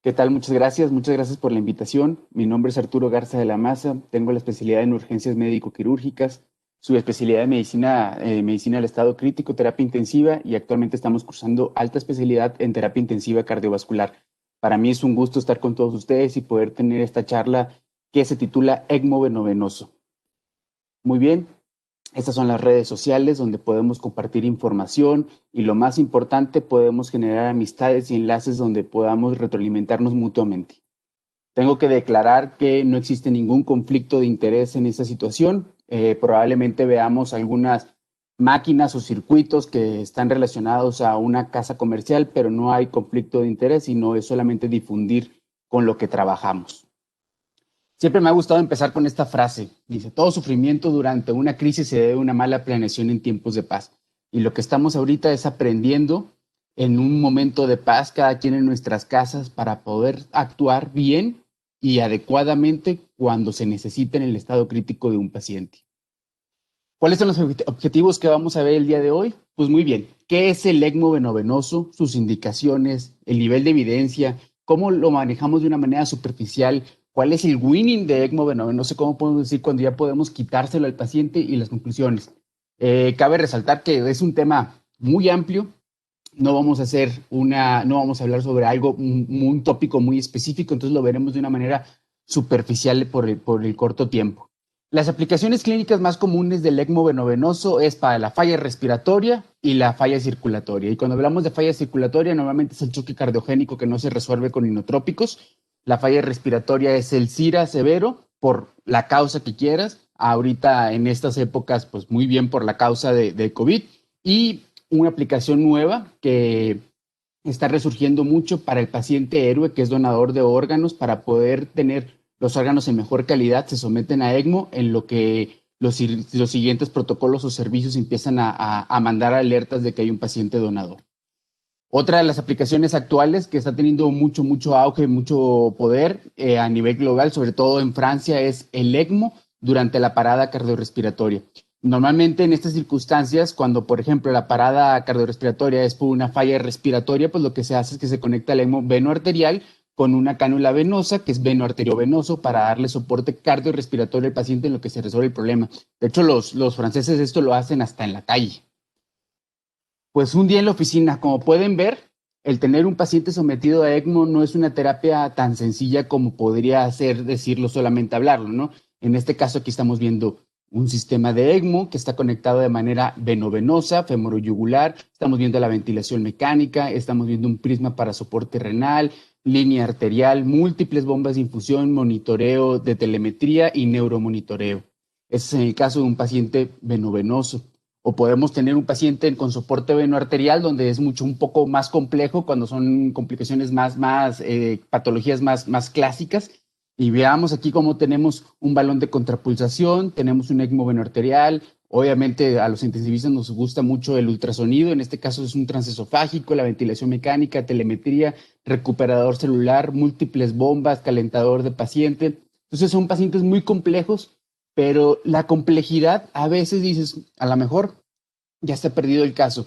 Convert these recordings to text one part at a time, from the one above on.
¿Qué tal? Muchas gracias por la invitación. Mi nombre es Arturo Garza de la Maza, tengo la especialidad en urgencias médico-quirúrgicas, subespecialidad de medicina del estado crítico, terapia intensiva y actualmente estamos cursando alta especialidad en terapia intensiva cardiovascular. Para mí es un gusto estar con todos ustedes y poder tener esta charla que se titula ECMO venovenoso. Muy bien, estas son las redes sociales donde podemos compartir información y lo más importante, podemos generar amistades y enlaces donde podamos retroalimentarnos mutuamente. Tengo que declarar que no existe ningún conflicto de interés en esta situación. Probablemente veamos algunas máquinas o circuitos que están relacionados a una casa comercial, pero no hay conflicto de interés, sino es solamente difundir con lo que trabajamos. Siempre me ha gustado empezar con esta frase. Dice, todo sufrimiento durante una crisis se debe a una mala planeación en tiempos de paz. Y lo que estamos ahorita es aprendiendo en un momento de paz, cada quien en nuestras casas, para poder actuar bien y adecuadamente cuando se necesita en el estado crítico de un paciente. ¿Cuáles son los objetivos que vamos a ver el día de hoy? Pues muy bien, ¿qué es el ECMO venovenoso? Sus indicaciones, el nivel de evidencia, cómo lo manejamos de una manera superficial, cuál es el winning de ECMO venovenoso, cómo podemos decir cuando ya podemos quitárselo al paciente y las conclusiones. Cabe resaltar que es un tema muy amplio, no vamos a hablar sobre algo, un tópico muy específico, entonces lo veremos de una manera superficial por el corto tiempo. Las aplicaciones clínicas más comunes del ECMO venovenoso es para la falla respiratoria y la falla circulatoria. Y cuando hablamos de falla circulatoria, normalmente es el choque cardiogénico que no se resuelve con inotrópicos. La falla respiratoria es el SIRA severo por la causa que quieras. Ahorita en estas épocas, pues muy bien por la causa de COVID. Y una aplicación nueva que está resurgiendo mucho para el paciente héroe, que es donador de órganos, para poder tener los órganos en mejor calidad, se someten a ECMO, en lo que los siguientes protocolos o servicios empiezan a mandar alertas de que hay un paciente donador. Otra de las aplicaciones actuales que está teniendo mucho auge, mucho poder a nivel global, sobre todo en Francia, es el ECMO durante la parada cardiorrespiratoria. Normalmente en estas circunstancias, cuando por ejemplo la parada cardiorrespiratoria es por una falla respiratoria, pues lo que se hace es que se conecta el ECMO venoarterial con una cánula venosa, que es venoarteriovenoso, para darle soporte cardiorrespiratorio al paciente en lo que se resuelve el problema. De hecho, los franceses esto lo hacen hasta en la calle. Pues un día en la oficina, como pueden ver, el tener un paciente sometido a ECMO no es una terapia tan sencilla como podría ser decirlo solamente hablarlo, ¿no? En este caso aquí estamos viendo un sistema de ECMO que está conectado de manera venovenosa, femoroyugular, estamos viendo la ventilación mecánica, estamos viendo un prisma para soporte renal, línea arterial, múltiples bombas de infusión, monitoreo de telemetría y neuromonitoreo. Ese es en el caso de un paciente venovenoso. O podemos tener un paciente con soporte venoarterial donde es un poco más complejo cuando son complicaciones patologías más clásicas. Y veamos aquí cómo tenemos un balón de contrapulsación, tenemos un ECMO venoarterial. Obviamente a los intensivistas nos gusta mucho el ultrasonido, en este caso es un transesofágico, la ventilación mecánica, telemetría, recuperador celular, múltiples bombas, calentador de paciente. Entonces son pacientes muy complejos, pero la complejidad a veces dices, a lo mejor ya está perdido el caso.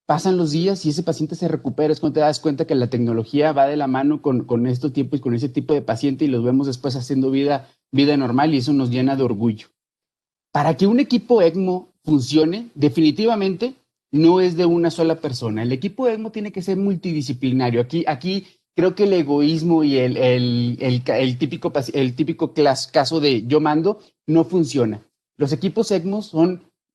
Pasan los días y ese paciente se recupera. Es cuando te das cuenta que la tecnología va de la mano con estos tiempos y con ese tipo de paciente y los vemos después haciendo vida normal y eso nos llena de orgullo. Para que un equipo ECMO funcione, definitivamente no es de una sola persona. El equipo ECMO tiene que ser multidisciplinario. Aquí creo que el egoísmo y el típico caso de yo mando no funciona. Los equipos ECMO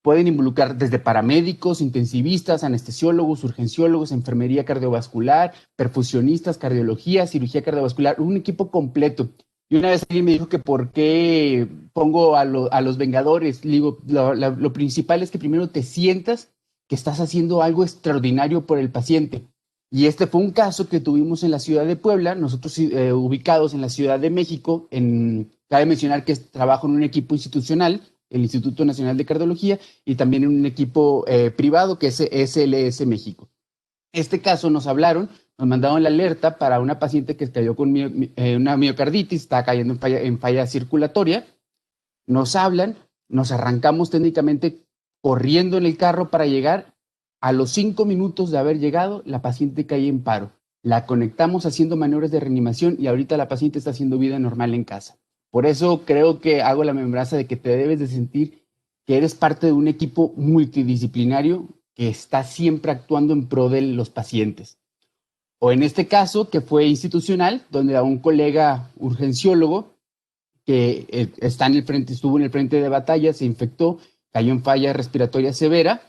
pueden involucrar desde paramédicos, intensivistas, anestesiólogos, urgenciólogos, enfermería cardiovascular, perfusionistas, cardiología, cirugía cardiovascular, un equipo completo. Y una vez alguien me dijo que por qué pongo a los Vengadores. Le digo, lo principal es que primero te sientas que estás haciendo algo extraordinario por el paciente. Y este fue un caso que tuvimos en la ciudad de Puebla, nosotros ubicados en la Ciudad de México. Cabe mencionar que trabajo en un equipo institucional, el Instituto Nacional de Cardiología, y también en un equipo privado que es SLS México. Este caso nos mandaron la alerta para una paciente que cayó con una miocarditis, está cayendo en falla circulatoria. Nos hablan, nos arrancamos técnicamente corriendo en el carro para llegar. A los 5 minutos de haber llegado, la paciente cae en paro. la conectamos haciendo maniobras de reanimación y ahorita la paciente está haciendo vida normal en casa. Por eso creo que hago la membranza de que te debes de sentir que eres parte de un equipo multidisciplinario que está siempre actuando en pro de los pacientes. O en este caso, que fue institucional, donde a un colega urgenciólogo que estuvo en el frente de batalla, se infectó, cayó en falla respiratoria severa,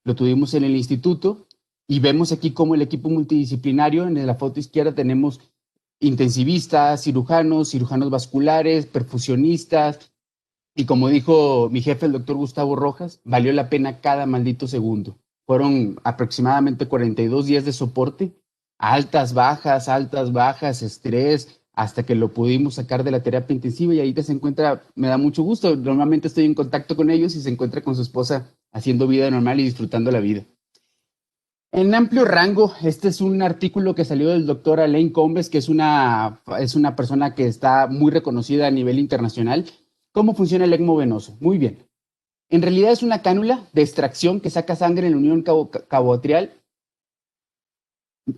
lo tuvimos en el instituto y vemos aquí como el equipo multidisciplinario, en la foto izquierda tenemos intensivistas, cirujanos vasculares, perfusionistas, y como dijo mi jefe, el doctor Gustavo Rojas, valió la pena cada maldito segundo. Fueron aproximadamente 42 días de soporte, altas, bajas, estrés, hasta que lo pudimos sacar de la terapia intensiva y ahí se encuentra, me da mucho gusto. Normalmente estoy en contacto con ellos y se encuentra con su esposa haciendo vida normal y disfrutando la vida. En amplio rango, este es un artículo que salió del doctor Alain Combes, que es una persona que está muy reconocida a nivel internacional. ¿Cómo funciona el ECMO venoso? Muy bien. En realidad es una cánula de extracción que saca sangre en la unión caboatrial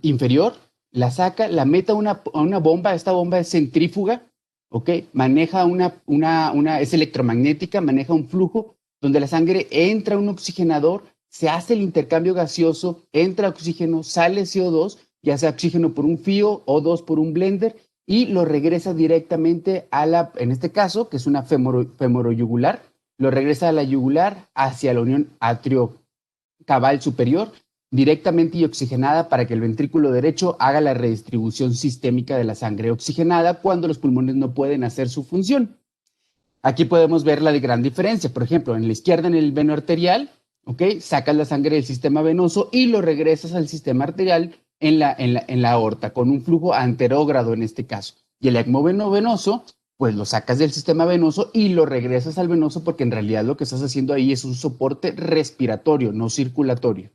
inferior, la saca, la mete a una bomba, esta bomba es centrífuga, ¿ok? Maneja es electromagnética, maneja un flujo donde la sangre entra a un oxigenador, se hace el intercambio gaseoso, entra oxígeno, sale CO2, ya sea oxígeno por un fío, O2 por un blender, y lo regresa directamente en este caso, que es una femoroyugular, lo regresa a la yugular hacia la unión atrio-cabal superior, directamente y oxigenada para que el ventrículo derecho haga la redistribución sistémica de la sangre oxigenada cuando los pulmones no pueden hacer su función. Aquí podemos ver la gran diferencia. Por ejemplo, en la izquierda, en el veno arterial, ¿ok? Sacas la sangre del sistema venoso y lo regresas al sistema arterial en la aorta, con un flujo anterógrado en este caso. Y el ECMO venoso, pues lo sacas del sistema venoso y lo regresas al venoso porque en realidad lo que estás haciendo ahí es un soporte respiratorio, no circulatorio.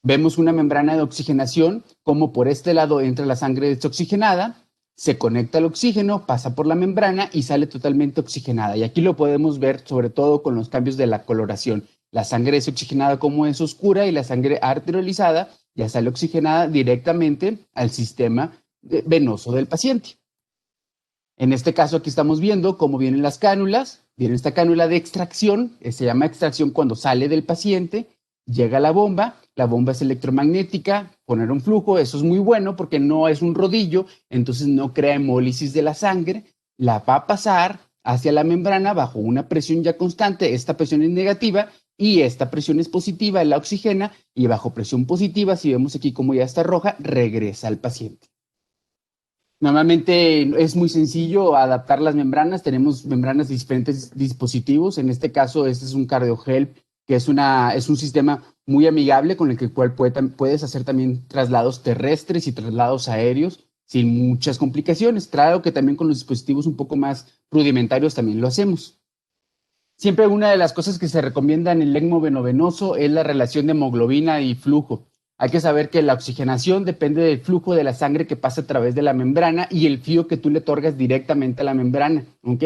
Vemos una membrana de oxigenación, como por este lado entra la sangre desoxigenada, se conecta al oxígeno, pasa por la membrana y sale totalmente oxigenada. Y aquí lo podemos ver sobre todo con los cambios de la coloración. La sangre desoxigenada como es oscura y la sangre arteriolizada ya sale oxigenada directamente al sistema venoso del paciente. En este caso aquí estamos viendo cómo vienen las cánulas. Viene esta cánula de extracción, se llama extracción cuando sale del paciente, llega a la bomba es electromagnética, poner un flujo, eso es muy bueno porque no es un rodillo, entonces no crea hemólisis de la sangre, la va a pasar hacia la membrana bajo una presión ya constante, esta presión es negativa y esta presión es positiva, la oxigena y bajo presión positiva, si vemos aquí como ya está roja, regresa al paciente. Normalmente es muy sencillo adaptar las membranas, tenemos membranas de diferentes dispositivos, en este caso este es un CardioHelp, que es un sistema muy amigable con el que puedes hacer también traslados terrestres y traslados aéreos sin muchas complicaciones. Claro que también con los dispositivos un poco más rudimentarios también lo hacemos. Siempre una de las cosas que se recomienda en el ECMO venovenoso es la relación de hemoglobina y flujo. Hay que saber que la oxigenación depende del flujo de la sangre que pasa a través de la membrana y el fío que tú le otorgas directamente a la membrana, ¿ok?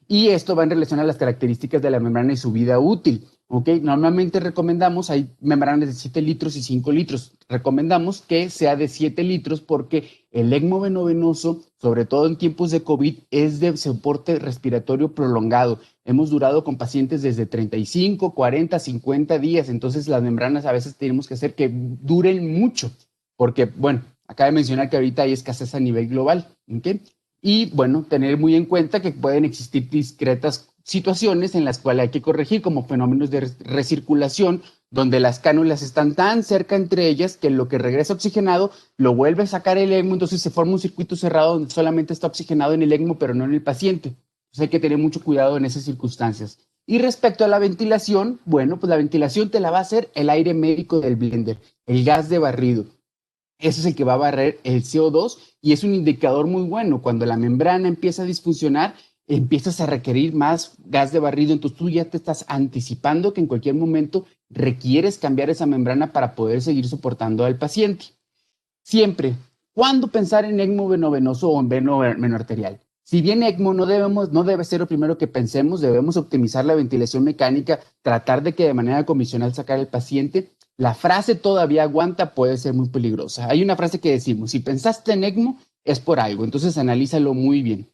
Y esto va en relación a las características de la membrana y su vida útil. ¿Okay? Normalmente recomendamos, hay membranas de 7 litros y 5 litros, recomendamos que sea de 7 litros porque el ECMO venovenoso, sobre todo en tiempos de COVID, es de soporte respiratorio prolongado. Hemos durado con pacientes desde 35, 40, 50 días, entonces las membranas a veces tenemos que hacer que duren mucho, porque, bueno, acaba de mencionar que ahorita hay escasez a nivel global, ¿okay? Y, bueno, tener muy en cuenta que pueden existir discretas situaciones en las cuales hay que corregir, como fenómenos de recirculación, donde las cánulas están tan cerca entre ellas que lo que regresa oxigenado lo vuelve a sacar el ECMO, entonces se forma un circuito cerrado donde solamente está oxigenado en el ECMO, pero no en el paciente. Entonces hay que tener mucho cuidado en esas circunstancias. Y respecto a la ventilación, bueno, pues la ventilación te la va a hacer el aire médico del blender, el gas de barrido. Ese es el que va a barrer el CO2 y es un indicador muy bueno. Cuando la membrana empieza a disfuncionar, empiezas a requerir más gas de barrido, entonces tú ya te estás anticipando que en cualquier momento requieres cambiar esa membrana para poder seguir soportando al paciente. Siempre, ¿cuándo pensar en ECMO venovenoso o en veno arterial? Si bien ECMO no debe ser lo primero que pensemos, debemos optimizar la ventilación mecánica, tratar de que de manera convencional sacar al paciente. la frase todavía aguanta puede ser muy peligrosa. Hay una frase que decimos, si pensaste en ECMO es por algo, entonces analízalo muy bien.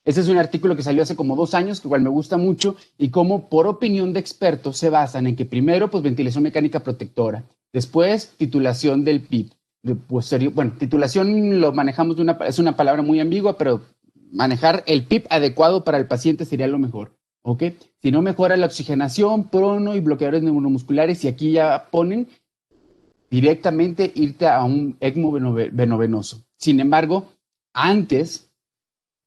Ese es un artículo que salió hace como 2 años, que igual me gusta mucho, y cómo por opinión de expertos se basan en que primero, pues ventilación mecánica protectora, después titulación del PIP, bueno, titulación lo manejamos es una palabra muy ambigua, pero manejar el PIP adecuado para el paciente sería lo mejor, ¿ok? Si no mejora la oxigenación, prono y bloqueadores neuromusculares, y aquí ya ponen directamente irte a un ECMO venovenoso. Sin embargo, antes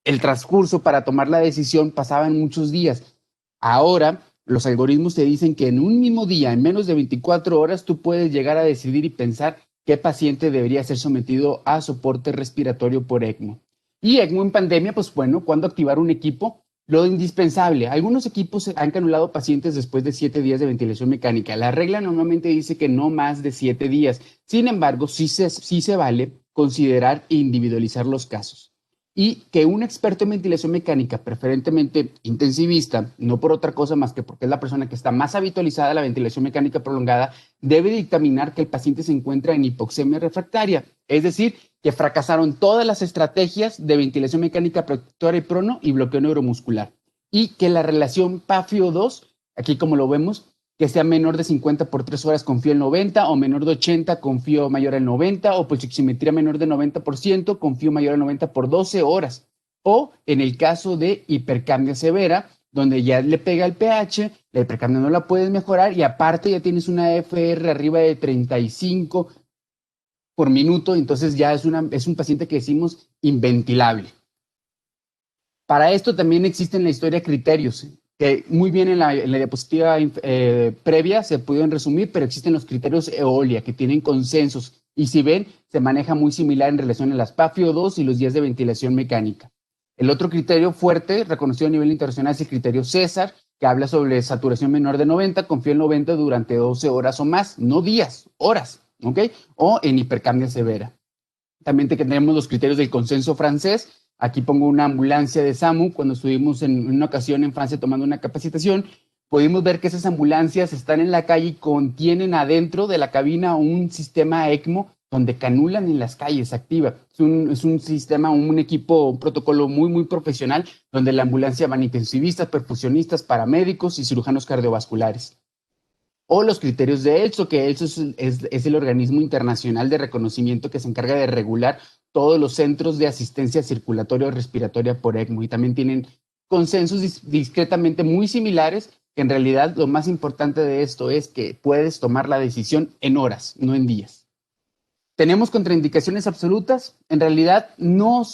el transcurso para tomar la decisión pasaba en muchos días. Ahora, los algoritmos te dicen que en un mismo día, en menos de 24 horas, tú puedes llegar a decidir y pensar qué paciente debería ser sometido a soporte respiratorio por ECMO. Y ECMO en pandemia, pues bueno, ¿cuándo activar un equipo? Lo indispensable. Algunos equipos han canulado pacientes después de 7 días de ventilación mecánica. La regla normalmente dice que no más de 7 días. Sin embargo, sí se vale considerar e individualizar los casos y que un experto en ventilación mecánica, preferentemente intensivista, no por otra cosa más que porque es la persona que está más habitualizada a la ventilación mecánica prolongada, debe dictaminar que el paciente se encuentra en hipoxemia refractaria, es decir, que fracasaron todas las estrategias de ventilación mecánica protectora y prono y bloqueo neuromuscular, y que la relación PAFIO2, aquí como lo vemos, que sea menor de 50 por 3 horas, confío el 90, o menor de 80, confío mayor al 90, o pulsioximetría menor de 90%, confío mayor al 90 por 12 horas. O en el caso de hipercapnia severa, donde ya le pega el pH, la hipercapnia no la puedes mejorar y aparte ya tienes una FR arriba de 35 por minuto, entonces ya es un paciente que decimos inventilable. Para esto también existen en la historia criterios que muy bien en la diapositiva previa se pudieron resumir, pero existen los criterios EOLIA que tienen consensos y si ven, se maneja muy similar en relación a las PAFIO2 y los días de ventilación mecánica. El otro criterio fuerte, reconocido a nivel internacional, es el criterio César, que habla sobre saturación menor de 90, confío en 90 durante 12 horas o más, no días, horas, ¿ok? O en hipercapnia severa. También tenemos los criterios del consenso francés. Aquí pongo una ambulancia de SAMU. Cuando estuvimos en una ocasión en Francia tomando una capacitación, pudimos ver que esas ambulancias están en la calle y contienen adentro de la cabina un sistema ECMO donde canulan en las calles, activa. Es un sistema, un equipo, un protocolo muy, muy profesional, donde la ambulancia van intensivistas, perfusionistas, paramédicos y cirujanos cardiovasculares. O los criterios de ELSO, que ELSO es el organismo internacional de reconocimiento que se encarga de regular todos los centros de asistencia circulatoria o respiratoria por ECMO y también tienen consensos discretamente muy similares, que en realidad lo más importante de esto es que puedes tomar la decisión en horas, no en días. ¿Tenemos contraindicaciones absolutas? En realidad no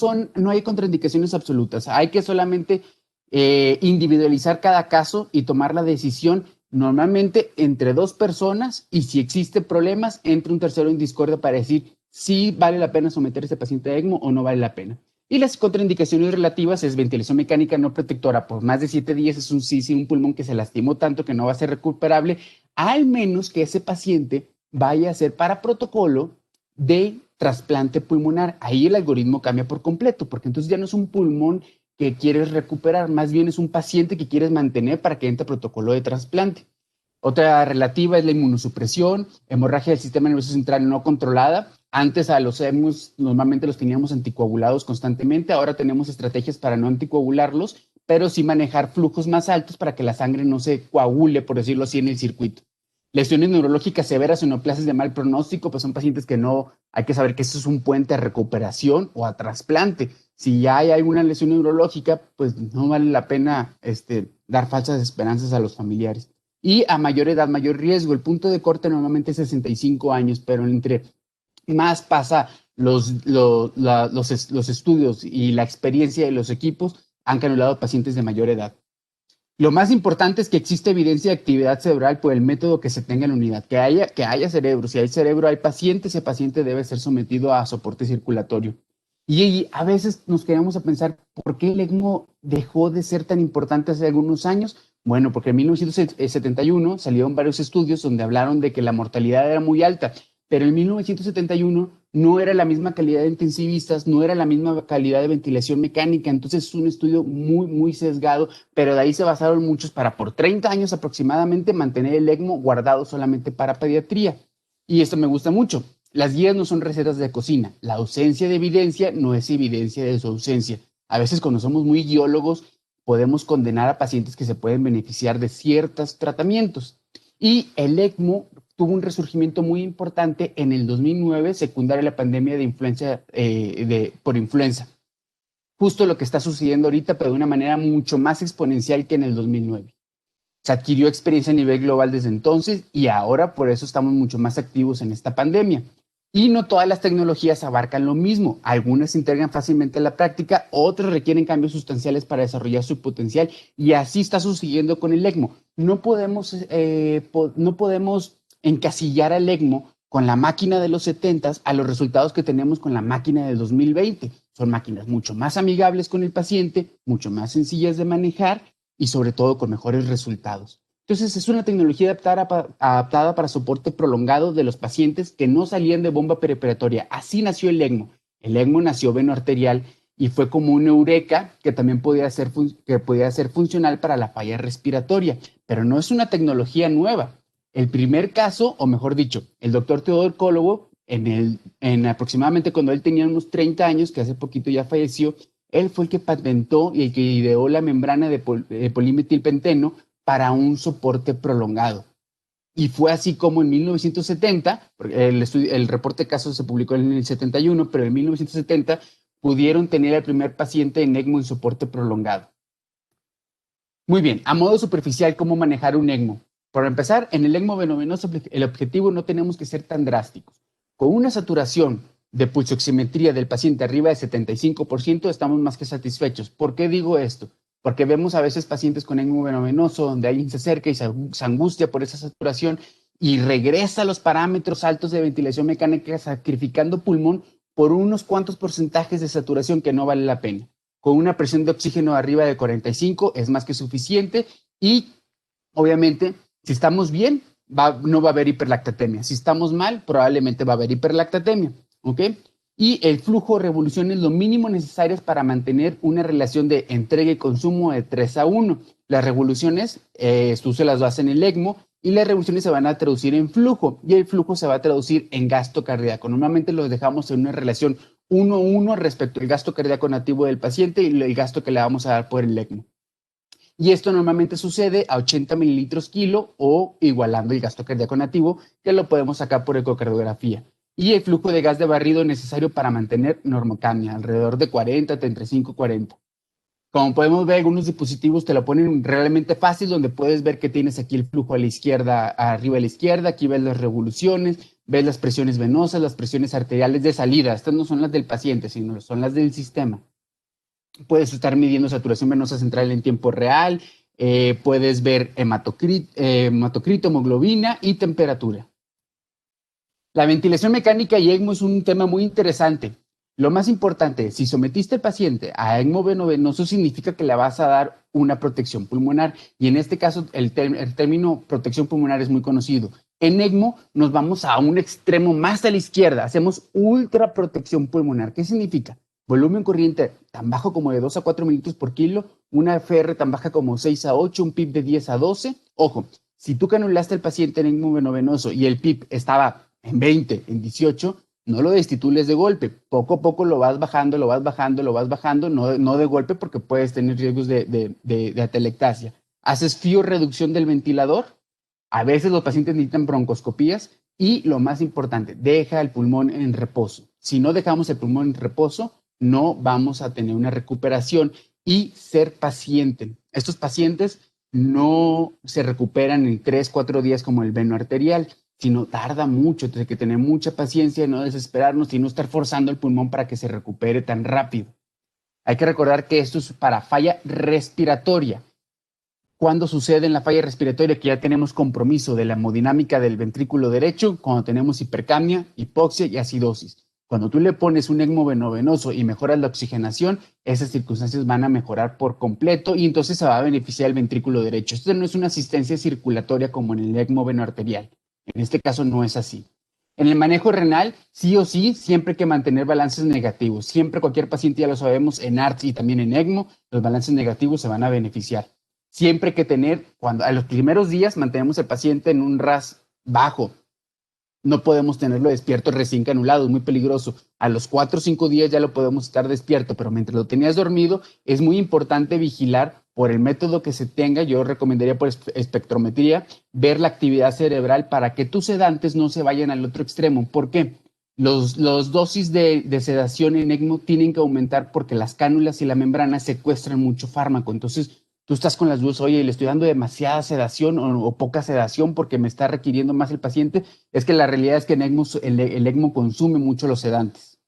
hay contraindicaciones absolutas, hay que solamente individualizar cada caso y tomar la decisión normalmente entre 2 personas y si existen problemas, entre un tercero en discordia para decir si vale la pena someter a ese paciente a ECMO o no vale la pena. Y las contraindicaciones relativas es ventilación mecánica no protectora por más de 7 días, es un pulmón que se lastimó tanto que no va a ser recuperable, al menos que ese paciente vaya a ser para protocolo de trasplante pulmonar. Ahí el algoritmo cambia por completo, porque entonces ya no es un pulmón que quieres recuperar, más bien es un paciente que quieres mantener para que entre protocolo de trasplante. Otra relativa es la inmunosupresión, hemorragia del sistema nervioso central no controlada. Antes a los EMUS normalmente los teníamos anticoagulados constantemente, ahora tenemos estrategias para no anticoagularlos, pero sí manejar flujos más altos para que la sangre no se coagule, por decirlo así, en el circuito. Lesiones neurológicas severas o neoplasias de mal pronóstico, pues son pacientes que no, hay que saber que eso es un puente a recuperación o a trasplante. Si ya hay alguna lesión neurológica, pues no vale la pena dar falsas esperanzas a los familiares. Y a mayor edad, mayor riesgo. El punto de corte normalmente es 65 años, pero entre más pasa los estudios y la experiencia de los equipos, han canulado pacientes de mayor edad. Lo más importante es que existe evidencia de actividad cerebral por el método que se tenga en la unidad, que haya cerebro. Si hay cerebro, hay paciente, ese paciente debe ser sometido a soporte circulatorio. Y a veces nos quedamos a pensar, ¿por qué el ECMO dejó de ser tan importante hace algunos años? Bueno, porque en 1971 salieron varios estudios donde hablaron de que la mortalidad era muy alta, pero en 1971 no era la misma calidad de intensivistas, no era la misma calidad de ventilación mecánica, entonces es un estudio muy, muy sesgado, pero de ahí se basaron muchos para por 30 años aproximadamente mantener el ECMO guardado solamente para pediatría. Y esto me gusta mucho. Las guías no son recetas de cocina. La ausencia de evidencia no es evidencia de su ausencia. A veces cuando somos muy guiólogos podemos condenar a pacientes que se pueden beneficiar de ciertos tratamientos. Y el ECMO tuvo un resurgimiento muy importante en el 2009, secundaria a la pandemia de influenza, por influenza. Justo lo que está sucediendo ahorita, pero de una manera mucho más exponencial que en el 2009. Se adquirió experiencia a nivel global desde entonces y ahora por eso estamos mucho más activos en esta pandemia. Y no todas las tecnologías abarcan lo mismo. Algunas se integran fácilmente en la práctica, otras requieren cambios sustanciales para desarrollar su potencial y así está sucediendo con el ECMO. No podemos encasillar al ECMO con la máquina de los 70 a los resultados que tenemos con la máquina del 2020. Son máquinas mucho más amigables con el paciente, mucho más sencillas de manejar y sobre todo con mejores resultados. Entonces es una tecnología adaptada para soporte prolongado de los pacientes que no salían de bomba preoperatoria. Así nació el ECMO. El ECMO nació venoarterial y fue como un eureka que también podía ser funcional para la falla respiratoria, pero no es una tecnología nueva. El primer caso, o mejor dicho, el doctor Teodor Kolovo, en aproximadamente cuando él tenía unos 30 años, que hace poquito ya falleció, él fue el que patentó y el que ideó la membrana de polimetilpenteno para un soporte prolongado. Y fue así como en 1970, el reporte de casos se publicó en el 71, pero en 1970 pudieron tener al primer paciente en ECMO en soporte prolongado. Muy bien, a modo superficial, ¿cómo manejar un ECMO? Por empezar, en el ECMO venovenoso, el objetivo no tenemos que ser tan drásticos. Con una saturación de pulsoximetría del paciente arriba de 75%, estamos más que satisfechos. ¿Por qué digo esto? Porque vemos a veces pacientes con ECMO venovenoso donde alguien se acerca y se angustia por esa saturación y regresa a los parámetros altos de ventilación mecánica sacrificando pulmón por unos cuantos porcentajes de saturación que no vale la pena. Con una presión de oxígeno arriba de 45 es más que suficiente y obviamente si estamos bien no va a haber hiperlactatemia. Si estamos mal, probablemente va a haber hiperlactatemia. ¿Ok? Y el flujo de revoluciones lo mínimo necesarias para mantener una relación de entrega y consumo de 3:1. Las revoluciones, tú se las das en el ECMO y las revoluciones se van a traducir en flujo y el flujo se va a traducir en gasto cardíaco. Normalmente los dejamos en una relación 1:1 respecto al gasto cardíaco nativo del paciente y el gasto que le vamos a dar por el ECMO. Y esto normalmente sucede a 80 mililitros kilo o igualando el gasto cardíaco nativo, que lo podemos sacar por ecocardiografía. Y el flujo de gas de barrido necesario para mantener normocamia, alrededor de 40, 35, 40. Como podemos ver, algunos dispositivos te lo ponen realmente fácil, donde puedes ver que tienes aquí el flujo a la izquierda, arriba a la izquierda, aquí ves las revoluciones, ves las presiones venosas, las presiones arteriales de salida. Estas no son las del paciente, sino son las del sistema. Puedes estar midiendo saturación venosa central en tiempo real, puedes ver hematocrito, hemoglobina y temperatura. La ventilación mecánica y ECMO es un tema muy interesante. Lo más importante, si sometiste al paciente a ECMO venovenoso, significa que le vas a dar una protección pulmonar. Y en este caso, el término protección pulmonar es muy conocido. En ECMO nos vamos a un extremo más a la izquierda, hacemos ultra protección pulmonar. ¿Qué significa? Volumen corriente tan bajo como de 2 a 4 mililitros por kilo, una FR tan baja como 6 a 8, un PIB de 10 a 12. Ojo, si tú canulaste al paciente en ECMO venovenoso y el PIB estaba en 20, en 18, no lo destitules de golpe. Poco a poco lo vas bajando, no de golpe porque puedes tener riesgos de atelectasia. Haces reducción del ventilador. A veces los pacientes necesitan broncoscopías y lo más importante, deja el pulmón en reposo. Si no dejamos el pulmón en reposo, no vamos a tener una recuperación y ser paciente. Estos pacientes no se recuperan en 3, 4 días como el venoarterial, sino tarda mucho. Entonces hay que tener mucha paciencia, no desesperarnos y no estar forzando el pulmón para que se recupere tan rápido. Hay que recordar que esto es para falla respiratoria. ¿Cuándo sucede en la falla respiratoria? Que ya tenemos compromiso de la hemodinámica del ventrículo derecho, cuando tenemos hipercapnia, hipoxia y acidosis. Cuando tú le pones un ECMO venovenoso y mejoras la oxigenación, esas circunstancias van a mejorar por completo y entonces se va a beneficiar el ventrículo derecho. Esto no es una asistencia circulatoria como en el ECMO venoarterial. En este caso no es así. En el manejo renal, sí o sí, siempre hay que mantener balances negativos. Siempre cualquier paciente, ya lo sabemos, en ARTS y también en ECMO, los balances negativos se van a beneficiar. Siempre hay que tener, cuando a los primeros días mantenemos al paciente en un RAS bajo. No podemos tenerlo despierto recién canulado, es muy peligroso. A los 4 o 5 días ya lo podemos estar despierto, pero mientras lo tenías dormido, es muy importante vigilar por el método que se tenga. Yo recomendaría por espectrometría ver la actividad cerebral para que tus sedantes no se vayan al otro extremo. ¿Por qué? Los dosis de sedación en ECMO tienen que aumentar porque las cánulas y la membrana secuestran mucho fármaco. Entonces, tú estás con las dudas, oye, le estoy dando demasiada sedación o poca sedación porque me está requiriendo más el paciente. Es que la realidad es que en ECMO, el ECMO consume mucho los sedantes.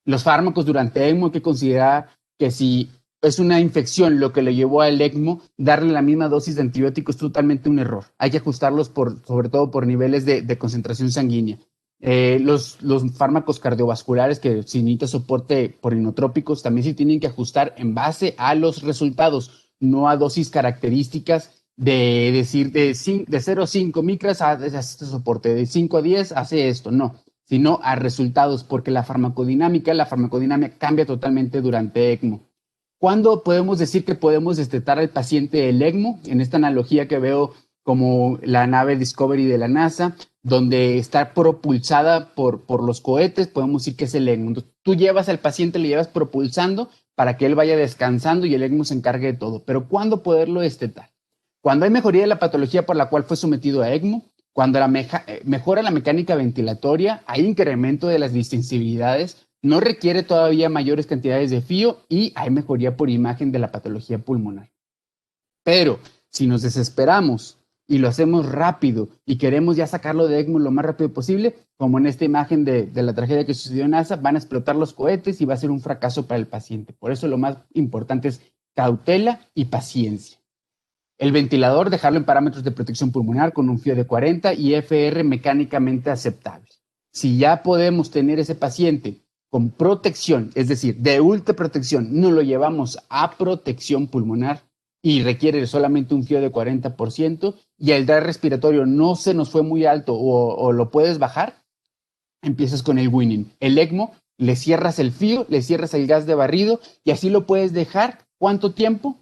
Los fármacos durante ECMO hay que considerar que si es una infección lo que le llevó al ECMO, darle la misma dosis de antibiótico es totalmente un error. Hay que ajustarlos sobre todo por niveles de concentración sanguínea. Los fármacos cardiovasculares que si necesita soporte por inotrópicos también se tienen que ajustar en base a los resultados, no a dosis características de decir de 0 a 5 micras hace este soporte, de 5 a 10 hace esto, no, sino a resultados, porque la farmacodinámica cambia totalmente durante ECMO. ¿Cuándo podemos decir que podemos destetar al paciente del ECMO? En esta analogía que veo como la nave Discovery de la NASA, donde está propulsada por los cohetes, podemos decir que es el ECMO. Entonces, tú llevas al paciente, le llevas propulsando para que él vaya descansando y el ECMO se encargue de todo. Pero ¿cuándo poderlo destetar? Cuando hay mejoría de la patología por la cual fue sometido a ECMO, cuando mejora la mecánica ventilatoria, hay incremento de las distensibilidades, no requiere todavía mayores cantidades de fío y hay mejoría por imagen de la patología pulmonar. Pero si nos desesperamos y lo hacemos rápido y queremos ya sacarlo de ECMO lo más rápido posible, como en esta imagen de la tragedia que sucedió en NASA, van a explotar los cohetes y va a ser un fracaso para el paciente. Por eso lo más importante es cautela y paciencia. El ventilador, dejarlo en parámetros de protección pulmonar con un fío de 40 y FR mecánicamente aceptable. Si ya podemos tener ese paciente con protección, es decir, de ultraprotección, no lo llevamos a protección pulmonar y requiere solamente un fío de 40% y el DAR respiratorio no se nos fue muy alto o lo puedes bajar, empiezas con el winning. El ECMO, le cierras el fío, le cierras el gas de barrido y así lo puedes dejar. ¿Cuánto tiempo?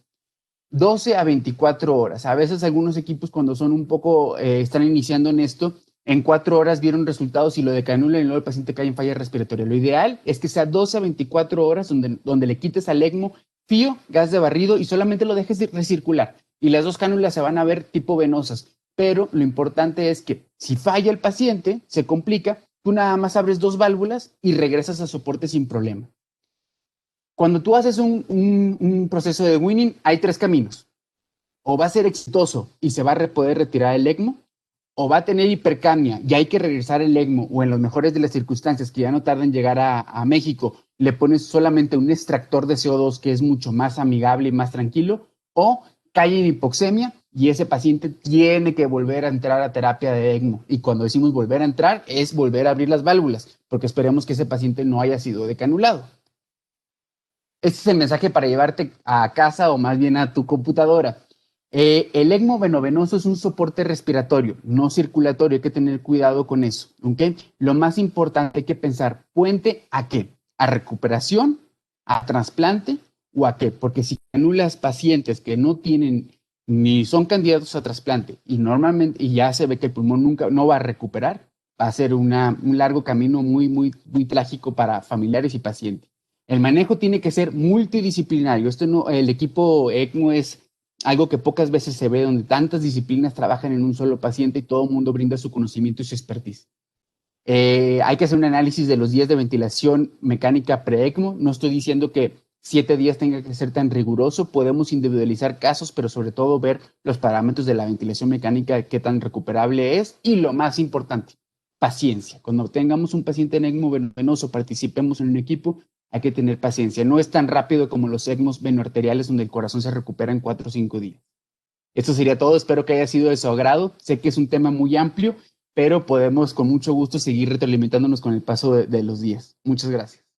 12 a 24 horas. A veces algunos equipos cuando son un poco, están iniciando en esto, en 4 horas vieron resultados y lo decanulan y luego el paciente cae en falla respiratoria. Lo ideal es que sea 12 a 24 horas donde le quites al ECMO fío, gas de barrido y solamente lo dejes recircular. Y las dos cánulas se van a ver tipo venosas. Pero lo importante es que si falla el paciente, se complica, tú nada más abres 2 válvulas y regresas a soporte sin problema. Cuando tú haces un proceso de winning, hay 3 caminos. O va a ser exitoso y se va a poder retirar el ECMO, o va a tener hipercapnia y hay que regresar el ECMO, o en los mejores de las circunstancias, que ya no tarda en llegar a México, le pones solamente un extractor de CO2 que es mucho más amigable y más tranquilo, o cae en hipoxemia y ese paciente tiene que volver a entrar a terapia de ECMO. Y cuando decimos volver a entrar, es volver a abrir las válvulas, porque esperemos que ese paciente no haya sido decanulado. Este es el mensaje para llevarte a casa o más bien a tu computadora. El ECMO venovenoso es un soporte respiratorio, no circulatorio. Hay que tener cuidado con eso. ¿Okay? Lo más importante hay que pensar, ¿puente a qué? ¿A recuperación? ¿A trasplante? ¿O a qué? Porque si anulas pacientes que no tienen ni son candidatos a trasplante y normalmente y ya se ve que el pulmón nunca no va a recuperar, va a ser un largo camino muy trágico para familiares y pacientes. El manejo tiene que ser multidisciplinario. El equipo ECMO es algo que pocas veces se ve, donde tantas disciplinas trabajan en un solo paciente y todo el mundo brinda su conocimiento y su expertise. Hay que hacer un análisis de los días de ventilación mecánica pre-ECMO. No estoy diciendo que 7 días tenga que ser tan riguroso. Podemos individualizar casos, pero sobre todo ver los parámetros de la ventilación mecánica, qué tan recuperable es. Y lo más importante, paciencia. Cuando tengamos un paciente en ECMO venoso, participemos en un equipo, hay que tener paciencia. No es tan rápido como los ECMOs venoarteriales donde el corazón se recupera en 4 o 5 días. Esto sería todo. Espero que haya sido de su agrado. Sé que es un tema muy amplio, pero podemos con mucho gusto seguir retroalimentándonos con el paso de los días. Muchas gracias.